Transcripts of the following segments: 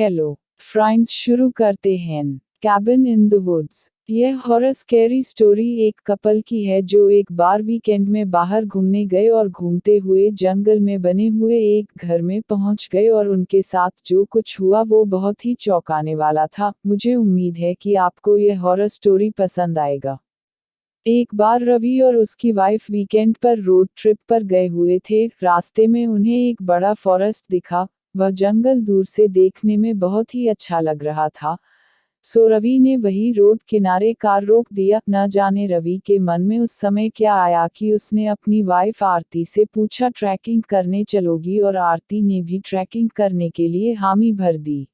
Hello friends, शुरू करते हैं कैबिन इन द वुड्स। यह हॉरर स्कैरी स्टोरी एक कपल की है जो एक बार वीकेंड में बाहर घूमने गए और घूमते हुए जंगल में बने हुए एक घर में पहुंच गए और उनके साथ जो कुछ हुआ वो बहुत ही चौंकाने वाला था। मुझे उम्मीद है कि आपको यह हॉरर स्टोरी पसंद आएगा। एक बार रवि और उसकी वाइफ वीकेंड पर रोड ट्रिप पर गए हुए थे। रास्ते में उन्हें एक बड़ा फॉरेस्ट दिखा। वह जंगल दूर से देखने में बहुत ही अच्छा लग रहा था। सो रवि ने वही रोड किनारे कार रोक दिया। न जाने रवि के मन में उस समय क्या आया कि उसने अपनी वाइफ आरती से पूछा ट्रैकिंग करने चलोगी, और आरती ने भी ट्रैकिंग करने के लिए हामी भर दी।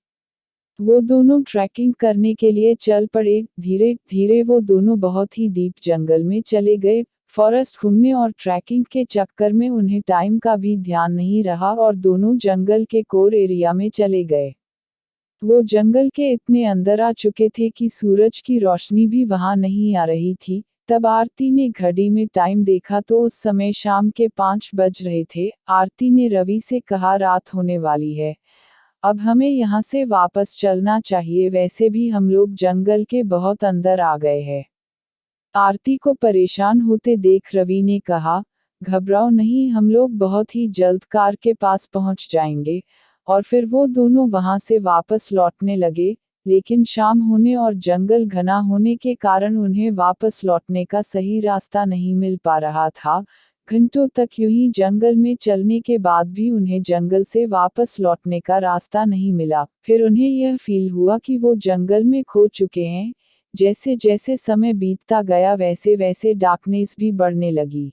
वो दोनों ट्रैकिंग करने के लिए चल पड़े। धीरे धीरे वो दोनों बहुत ही डीप जंगल में चले गए। फॉरेस्ट घूमने और ट्रैकिंग के चक्कर में उन्हें टाइम का भी ध्यान नहीं रहा और दोनों जंगल के कोर एरिया में चले गए। वो जंगल के इतने अंदर आ चुके थे कि सूरज की रोशनी भी वहां नहीं आ रही थी। तब आरती ने घड़ी में टाइम देखा तो उस समय शाम के 5 बज रहे थे। आरती ने रवि से कहा, रात होने वाली है, अब हमें यहाँ से वापस चलना चाहिए, वैसे भी हम लोग जंगल के बहुत अंदर आ गए हैं। आरती को परेशान होते देख रवि ने कहा, घबराओ नहीं, हम लोग बहुत ही जल्द कार के पास पहुंच जाएंगे। और फिर वो दोनों वहां से वापस लौटने लगे। लेकिन शाम होने और जंगल घना होने के कारण उन्हें वापस लौटने का सही रास्ता नहीं मिल पा रहा था। घंटों तक यूं ही जंगल में चलने के बाद भी उन्हें जंगल से वापस लौटने का रास्ता नहीं मिला। फिर उन्हें यह फील हुआ कि वो जंगल में खो चुके हैं। जैसे जैसे समय बीतता गया वैसे वैसे डार्कनेस भी बढ़ने लगी।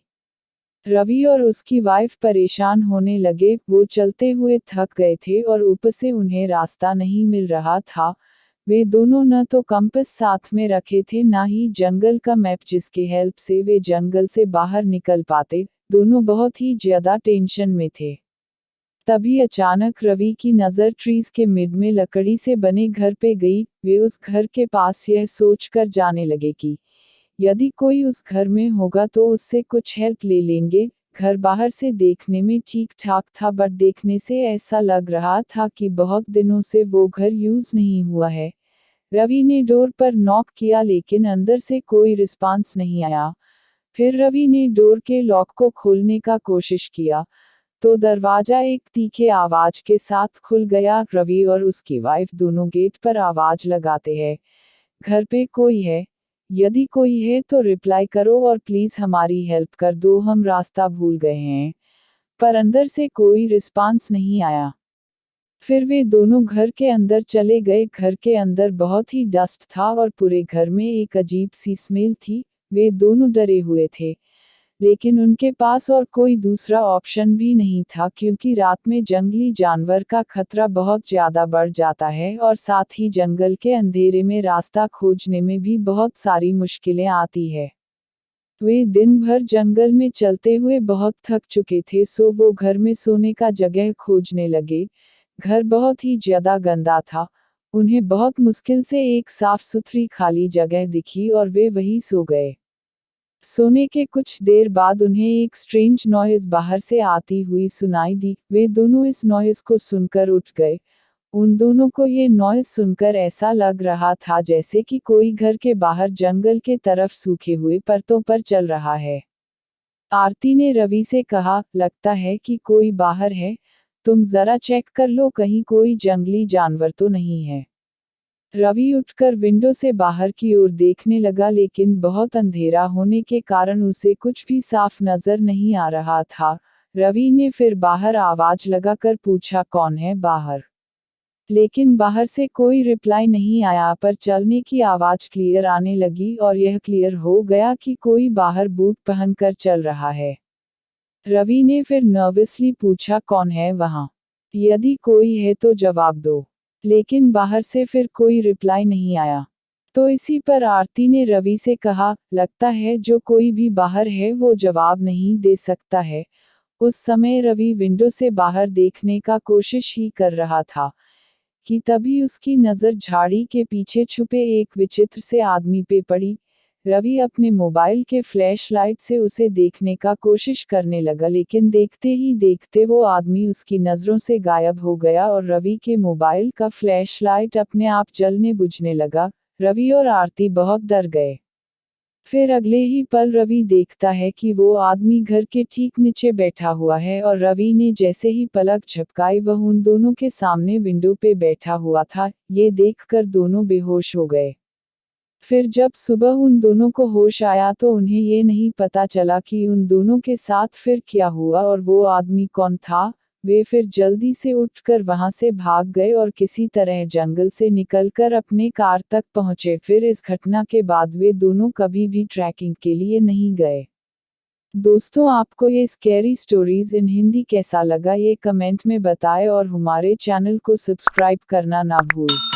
रवि और उसकी वाइफ परेशान होने लगे। वो चलते हुए थक गए थे और ऊपर से उन्हें रास्ता नहीं मिल रहा था। वे दोनों न तो कंपास साथ में रखे थे न ही जंगल का मैप जिसके हेल्प से वे जंगल से बाहर निकल पाते। दोनों बहुत ही ज्यादा टेंशन में थे। तभी अचानक रवि की नज़र ट्रीज के मिड में लकड़ी से बने घर पे गई। वे उस घर के पास यह सोचकर जाने लगे कि यदि कोई उस घर में होगा तो उससे कुछ हेल्प ले लेंगे। घर बाहर से देखने में ठीक ठाक था, बट देखने से ऐसा लग रहा था कि बहुत दिनों से वो घर यूज नहीं हुआ है। रवि ने डोर पर नॉक किया लेकिन अंदर से कोई रिस्पांस नहीं आया। फिर रवि ने डोर के लॉक को खोलने का कोशिश किया तो दरवाजा एक तीखे आवाज के साथ खुल गया। रवि और उसकी वाइफ दोनों गेट पर आवाज लगाते हैं, घर पे कोई है? यदि कोई है तो रिप्लाई करो और प्लीज हमारी हेल्प कर दो, हम रास्ता भूल गए हैं। पर अंदर से कोई रिस्पांस नहीं आया। फिर वे दोनों घर के अंदर चले गए। घर के अंदर बहुत ही डस्ट था और पूरे घर में एक अजीब सी स्मेल थी। वे दोनों डरे हुए थे, लेकिन उनके पास और कोई दूसरा ऑप्शन भी नहीं था क्योंकि रात में जंगली जानवर का खतरा बहुत ज्यादा बढ़ जाता है और साथ ही जंगल के अंधेरे में रास्ता खोजने में भी बहुत सारी मुश्किलें आती है। वे दिन भर जंगल में चलते हुए बहुत थक चुके थे, सो वो घर में सोने का जगह खोजने लगे। घर बहुत ही ज्यादा गंदा था। उन्हें बहुत मुश्किल से एक साफ सुथरी खाली जगह दिखी और वे वहीं सो गए। सोने के कुछ देर बाद उन्हें एक स्ट्रेंज नॉइज बाहर से आती हुई सुनाई दी। वे दोनों इस नॉइज को सुनकर उठ गए। उन दोनों को ये नॉइज सुनकर ऐसा लग रहा था जैसे कि कोई घर के बाहर जंगल के तरफ सूखे हुए परतों पर चल रहा है। आरती ने रवि से कहा, लगता है कि कोई बाहर है, तुम जरा चेक कर लो कहीं कोई जंगली जानवर तो नहीं है। रवि उठकर विंडो से बाहर की ओर देखने लगा लेकिन बहुत अंधेरा होने के कारण उसे कुछ भी साफ नजर नहीं आ रहा था। रवि ने फिर बाहर आवाज लगाकर पूछा, कौन है बाहर? लेकिन बाहर से कोई रिप्लाई नहीं आया। पर चलने की आवाज क्लियर आने लगी और यह क्लियर हो गया कि कोई बाहर बूट पहनकर चल रहा है। रवि ने फिर नर्वसली पूछा, कौन है वहां? यदि कोई है तो जवाब दो। लेकिन बाहर से फिर कोई रिप्लाई नहीं आया। तो इसी पर आरती ने रवि से कहा, लगता है जो कोई भी बाहर है वो जवाब नहीं दे सकता है। उस समय रवि विंडो से बाहर देखने का कोशिश ही कर रहा था कि तभी उसकी नज़र झाड़ी के पीछे छुपे एक विचित्र से आदमी पे पड़ी। रवि अपने मोबाइल के फ्लैशलाइट से उसे देखने का कोशिश करने लगा, लेकिन देखते ही देखते वो आदमी उसकी नज़रों से गायब हो गया और रवि के मोबाइल का फ्लैशलाइट अपने आप जलने बुझने लगा। रवि और आरती बहुत डर गए। फिर अगले ही पल रवि देखता है कि वो आदमी घर के ठीक नीचे बैठा हुआ है और रवि ने जैसे ही पलक झपकाई वह उन दोनों के सामने विंडो पे बैठा हुआ था। ये देखकर दोनों बेहोश हो गए। फिर जब सुबह उन दोनों को होश आया तो उन्हें ये नहीं पता चला कि उन दोनों के साथ फिर क्या हुआ और वो आदमी कौन था। वे फिर जल्दी से उठकर वहां से भाग गए और किसी तरह जंगल से निकलकर अपने कार तक पहुंचे। फिर इस घटना के बाद वे दोनों कभी भी ट्रैकिंग के लिए नहीं गए। दोस्तों, आपको ये स्कैरी स्टोरीज इन हिंदी कैसा लगा ये कमेंट में बताएं और हमारे चैनल को सब्सक्राइब करना ना भूलें।